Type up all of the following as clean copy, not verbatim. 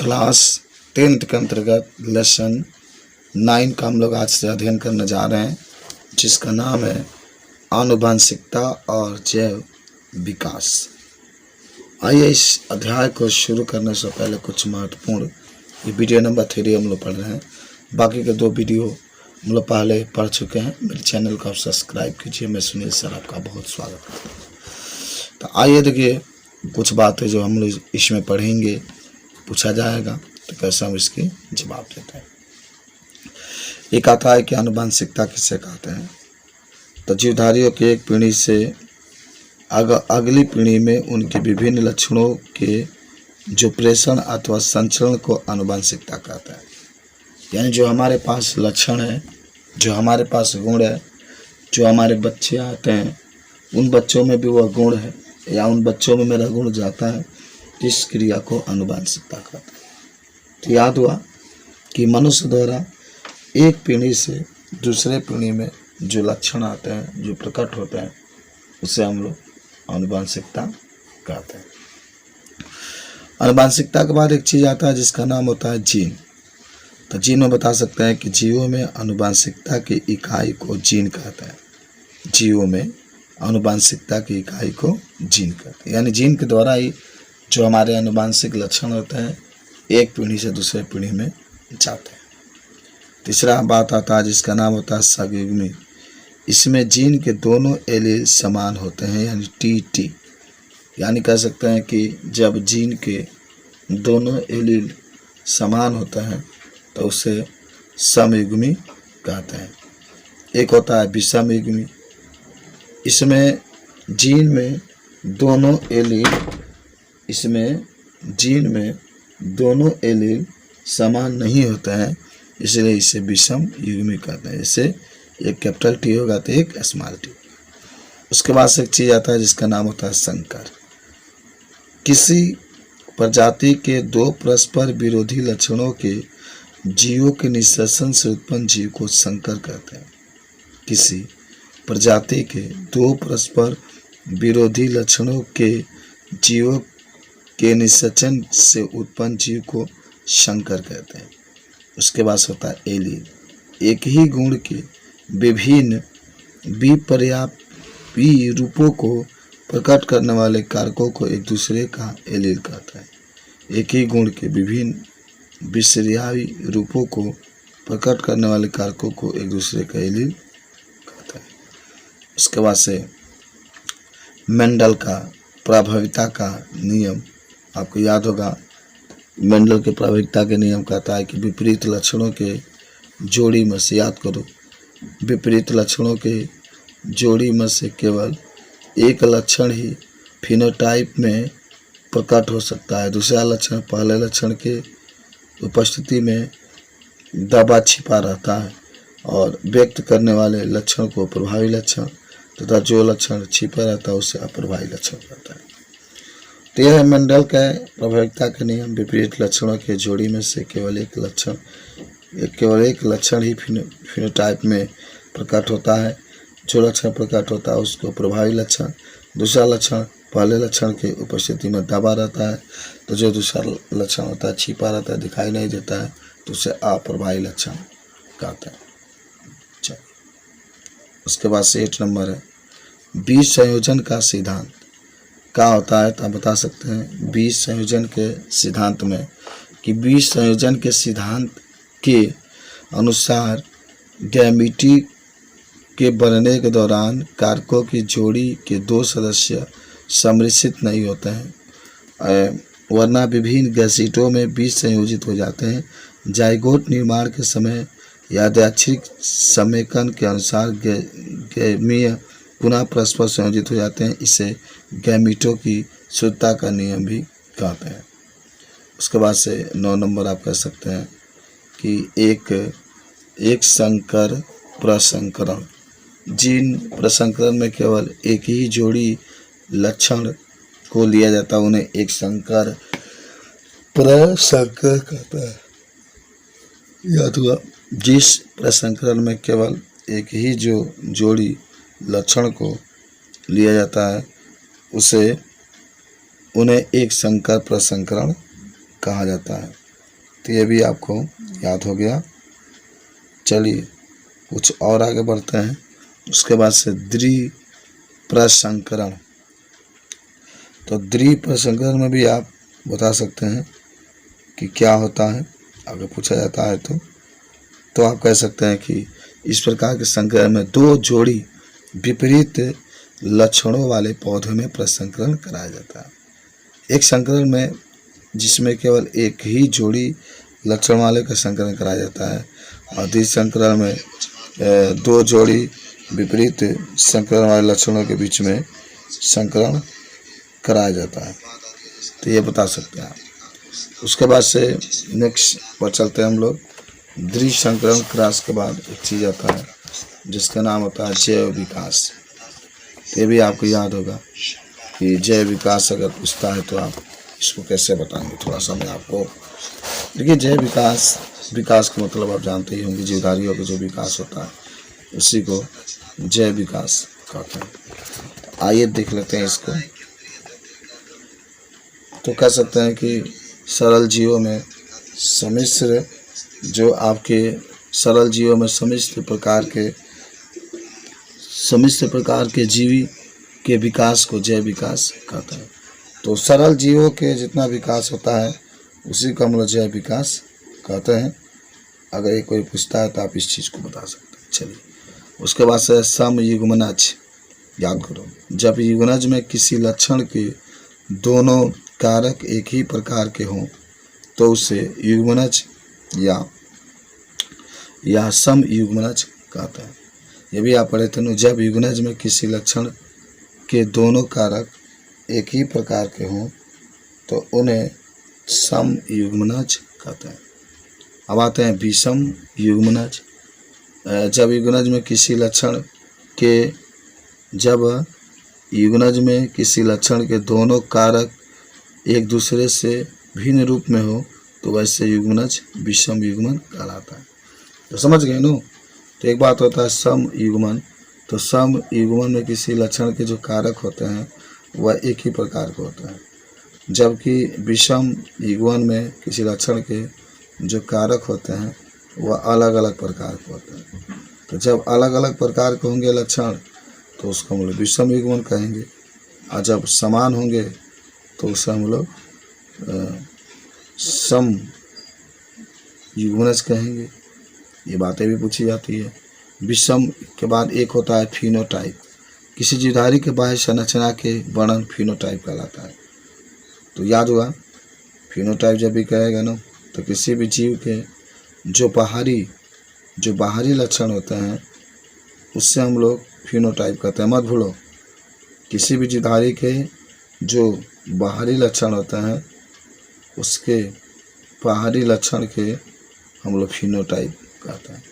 Class 10th के अंतर्गत lesson 9 का हम लोग आज से अध्ययन करने जा रहे हैं, जिसका नाम है आनुवंशिकता और जैव विकास। आइए इस अध्याय को शुरू करने से पहले कुछ महत्वपूर्ण, ये वीडियो नंबर 3 हम लोग पढ़ रहे हैं। बाकी के 2 वीडियो हम लोग पहले पढ़ चुके हैं। मेरे चैनल को आप सब्सक्राइब कीजिए। मैं सुनील सर आपका बहुत स्वागत करता हूँ। तो आइए देखिए, कुछ बातें जो हम लोग इसमें पढ़ेंगे, पूछा जाएगा तो कैसे हम इसके जवाब देते हैं। एक आता है कि आनुवंशिकता किसे कहते हैं। तो जीवधारियों की एक पीढ़ी से अगली पीढ़ी में उनके विभिन्न लक्षणों के जो प्रेषण अथवा संचरण को आनुवंशिकता कहता है। यानी जो हमारे पास लक्षण है, जो हमारे पास गुण है, जो हमारे बच्चे आते हैं, उन बच्चों में भी वह गुण है या उन बच्चों में मेरा गुण जाता है, इस क्रिया को आनुवंशिकता कहता है। तो याद हुआ कि मनुष्य द्वारा एक पीढ़ी से दूसरे पीढ़ी में जो लक्षण आते हैं, जो प्रकट होते हैं, उसे हम लोग आनुवंशिकता कहते हैं। आनुवंशिकता के बाद एक चीज़ आता है जिसका नाम होता है जीन। तो जीन में बता सकते हैं कि जीवों में आनुवंशिकता की इकाई को जीन कहते हैं। जीवों में आनुवंशिकता की इकाई को जीन कहते हैं। यानी जीन के द्वारा ही जो हमारे आनुवंशिक लक्षण होते हैं, एक पीढ़ी से दूसरे पीढ़ी में जाते हैं। तीसरा बात आता है जिसका नाम होता है सहयुग्मी। इसमें जीन के दोनों एलील समान होते हैं, यानी टी। यानी कह सकते हैं कि जब जीन के दोनों एलील समान होते हैं तो उसे समयुग्मी कहते हैं। एक होता है विषमयुग्मी। इसमें जीन में दोनों एलील समान नहीं होते हैं, इसलिए इसे विषम युग्मी कहते हैं। जैसे एक कैपिटल टी होगा तो एक स्मॉल टी। उसके बाद से एक चीज़ आता है जिसका नाम होता है संकर। किसी प्रजाति के 2 परस्पर विरोधी लक्षणों के जीवों के निःश्लेषण से उत्पन्न जीव को संकर कहते हैं। किसी प्रजाति के 2 परस्पर विरोधी लक्षणों के जीवों के निःश्लेषण से उत्पन्न जीव को संकर कहते हैं। उसके बाद होता है एलील। एक ही गुण के विभिन्न विपर्यायी रूपों को प्रकट करने वाले कारकों को एक दूसरे का एलील कहता है। एक ही गुण के विभिन्न विपर्यायी रूपों को प्रकट करने वाले कारकों को एक दूसरे का एलील कहता है। उसके बाद से मेंडल का प्रभाविता का नियम आपको याद होगा। मेंडल के प्रभाविता के नियम कहता है कि विपरीत लक्षणों के जोड़ी में से, याद करो, विपरीत लक्षणों के जोड़ी में से केवल एक लक्षण ही फिनोटाइप में प्रकट हो सकता है। दूसरा लक्षण पहले लक्षण के उपस्थिति में दबा छिपा रहता है और व्यक्त करने वाले लक्षण को प्रभावी लक्षण तथा जो लक्षण छिपा रहता है उसे अप्रभावी लक्षण कहता है। तो यह है मेंडल का प्रभाविता के नियम। विपरीत लक्षणों के जोड़ी में से केवल एक लक्षण ही फिनोटाइप में प्रकट होता है। जो लक्षण प्रकट होता है उसको प्रभावी लक्षण, दूसरा लक्षण पहले लक्षण के उपस्थिति में दबा रहता है, तो जो दूसरा लक्षण होता है छिपा रहता है, दिखाई नहीं देता है, तो उसे अप्रभावी लक्षण कहते हैं। उसके बाद से 8 नंबर है बीज संयोजन का सिद्धांत। क्या होता है तो आप बता सकते हैं बीज संयोजन के सिद्धांत में कि बीज संयोजन के सिद्धांत के अनुसार गैमीटी के बनने के दौरान कारकों की जोड़ी के 2 सदस्य सम्मिश्रित नहीं होते हैं, वरना विभिन्न गैसीटों में बीज संयोजित हो जाते हैं। जाइगोट निर्माण के समय यादृच्छिक समेकन के अनुसार गैमीय पुनः परस्पर संयोजित हो जाते हैं। इसे गैमीटों की शुद्धता का नियम भी कहते हैं। उसके बाद से 9 नंबर आप कह सकते हैं कि एक संकर प्रसंकरण। जीन प्रसंकरण में केवल एक ही जोड़ी लक्षण को लिया जाता है, उन्हें एक संकर प्रसंकर कहता है। याद हुआ, जिस प्रसंकरण में केवल एक ही जो जोड़ी लक्षण को लिया जाता है उन्हें एक संकर प्रसंकरण कहा जाता है। तो ये भी आपको याद हो गया। चलिए कुछ और आगे बढ़ते हैं। उसके बाद से द्विप्रसंकरण। तो द्विप्रसंकरण में भी आप बता सकते हैं कि क्या होता है, अगर पूछा जाता है तो आप कह सकते हैं कि इस प्रकार के संकरण में दो जोड़ी विपरीत लक्षणों वाले पौधों में प्रसंकरण कराया जाता है। एक संकरण में जिसमें केवल एक ही जोड़ी लक्षण वाले का संकरण कराया जाता है, और द्वितीय संकरण में दो जोड़ी विपरीत संकरण वाले लक्षणों के बीच में संकरण कराया जाता है। तो ये बता सकते हैं आप। उसके बाद से नेक्स्ट पर चलते हैं हम लोग। द्विसंकरण क्रॉस के बाद एक चीज़ आता है जिसका नाम होता है जैव विकास। ये भी आपको याद होगा कि जैव विकास अगर पूछता है तो आप इसको कैसे बताएंगे। थोड़ा सा मैं आपको देखिए, जैव विकास का मतलब आप जानते ही होंगे, जीवधारियों का जो विकास होता है उसी को जैव विकास कहते हैं। आइए देख लेते हैं इसको। तो कह सकते हैं कि सरल जीवों में सम्मिश्र जो आपके सरल जीवों में सम्मिश्र प्रकार के जीवी के विकास को जैव विकास कहते हैं। तो सरल जीवों के जितना विकास होता है उसी को हम लोग जैव विकास कहते हैं। अगर ये कोई पूछता है तो आप इस चीज़ को बता सकते हैं। चलिए उसके बाद से समयुग्मनज। याद करो, जब युग्मनज में किसी लक्षण के दोनों कारक एक ही प्रकार के हों तो उसे युग्मनज या समयुग्मनज कहते हैं। ये भी आप पढ़े थे। जब युग्मनज में किसी लक्षण के दोनों कारक एक ही प्रकार के हों तो उन्हें समयुग्मनज कहते हैं। अब आते हैं विषम युग्मनज। जब युग्मनज में किसी लक्षण के दोनों कारक एक दूसरे से भिन्न रूप में हो तो वैसे युग्मनज विषम युग्मन कहलाता है। तो समझ गए नो। तो एक बात होता है सम युग्मन। तो सम युग्मन में किसी लक्षण के जो कारक होते हैं वह एक ही प्रकार के होते हैं, जबकि विषम युग्मन में किसी लक्षण के जो कारक होते हैं वह अलग अलग प्रकार के होते हैं। तो जब अलग अलग प्रकार के होंगे लक्षण तो उसको हम लोग विषम युग्मन कहेंगे, और जब समान होंगे तो उसे हम लोग सम युग्मनज कहेंगे। ये बातें भी पूछी जाती है। विषम के बाद एक होता है फिनोटाइप। किसी जीवधारी के बाह्य संरचना के वर्णन फिनोटाइप कहलाता है। तो याद हुआ, फिनोटाइप जब भी कहेगा ना तो किसी भी जीव के जो बाहरी लक्षण होते हैं उससे हम लोग फिनोटाइप कहते हैं। मत भूलो, किसी भी जीवधारी के जो बाहरी लक्षण होते हैं उसके बाहरी लक्षण के हम लोग फिनोटाइप कहते हैं।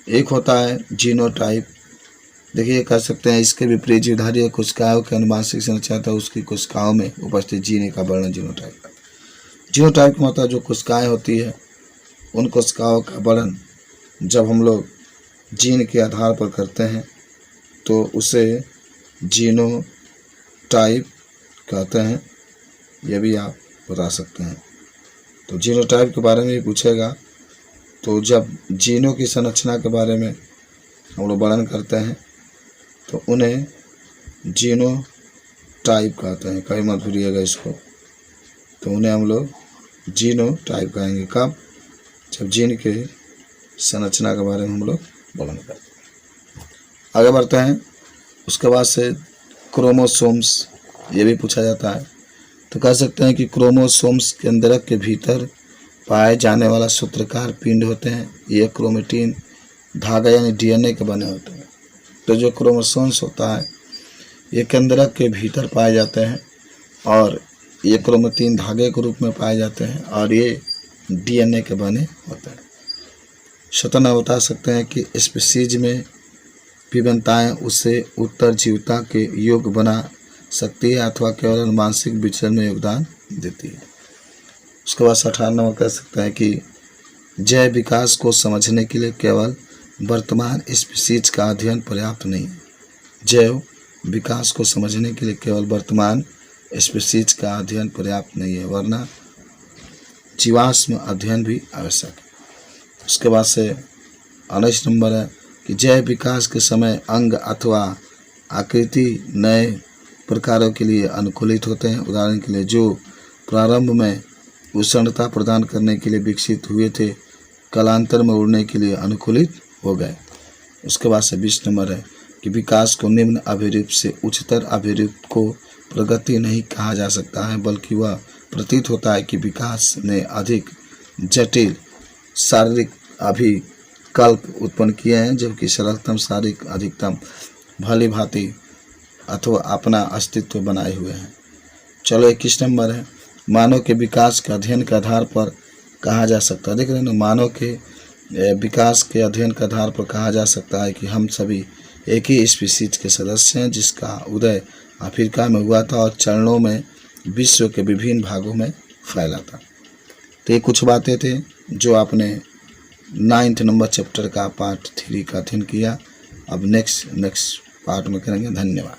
एक होता है जीनोटाइप। देखिए कह सकते हैं इसके विपरीत जीवधारी कोशिकाओं के अनुवांशिक संरचना था उसकी कोशिकाओं में उपस्थित जीन का वर्णन जीनोटाइप का। जीनोटाइप का मतलब जो कोशिकाएं होती है उन कोशिकाओं का वर्णन जब हम लोग जीन के आधार पर करते हैं तो उसे जीनोटाइप कहते हैं। यह भी आप बता सकते हैं। तो जीनोटाइप के बारे में भी पूछेगा तो जब जीनों की संरचना के बारे में हम लोग वर्णन करते हैं तो उन्हें जीनोटाइप कहते हैं। कभी मत भूलिएगा इसको। तो उन्हें हम लोग जीनोटाइप कहेंगे। कब? जब जीन के संरचना के बारे में हम लोग वर्णन करते हैं। आगे बढ़ते हैं। उसके बाद से क्रोमोसोम्स, ये भी पूछा जाता है। तो कह सकते हैं कि क्रोमोसोम्स केंद्रक के भीतर पाए जाने वाला सूत्रकार पिंड होते हैं। ये क्रोमेटिन धागा यानी डीएनए के बने होते हैं। तो जो क्रोमोसोम्स होता है ये केंद्रक के भीतर पाए जाते हैं और ये क्रोमेटिन धागे के रूप में पाए जाते हैं और ये डीएनए के बने होते हैं। स्वतः बता सकते हैं कि स्पीशीज में विभिन्नताएं उसे उत्तरजीविता के योग्य बना सकती है अथवा केवल आनुवंशिक विचलन में योगदान देती है। उसके बाद 18 नंबर कह सकते हैं कि जैव विकास को समझने के लिए केवल वर्तमान स्पीशीज का अध्ययन पर्याप्त नहीं है। जैव विकास को समझने के लिए केवल वर्तमान स्पीशीज का अध्ययन पर्याप्त नहीं है, वरना जीवाश्म अध्ययन भी आवश्यक है। उसके बाद से 19 नंबर है कि जैव विकास के समय अंग अथवा आकृति नए प्रकारों के लिए अनुकूलित होते हैं। उदाहरण के लिए जो प्रारंभ में उष्णता प्रदान करने के लिए विकसित हुए थे, कालांतर में उड़ने के लिए अनुकूलित हो गए। उसके बाद से 20 नंबर है कि विकास को निम्न अभिरूप से उच्चतर अभिरूप को प्रगति नहीं कहा जा सकता है, बल्कि वह प्रतीत होता है कि विकास ने अधिक जटिल शारीरिक अभिकल्प उत्पन्न किए हैं, जबकि सरलतम शारीरिक अधिकतम भली भांति अथवा अपना अस्तित्व बनाए हुए हैं। चलो 21 नंबर है मानव के विकास के अध्ययन के आधार पर कहा जा सकता है। देख रहे हैं ना, मानव के विकास के अध्ययन के आधार पर कहा जा सकता है कि हम सभी एक ही स्पीसीज के सदस्य हैं, जिसका उदय अफ्रीका में हुआ था और चरणों में विश्व के विभिन्न भागों में फैला था। तो ये कुछ बातें थे जो आपने 9th नंबर चैप्टर का पार्ट 3 का अध्ययन किया। अब नेक्स्ट पार्ट में करेंगे। धन्यवाद।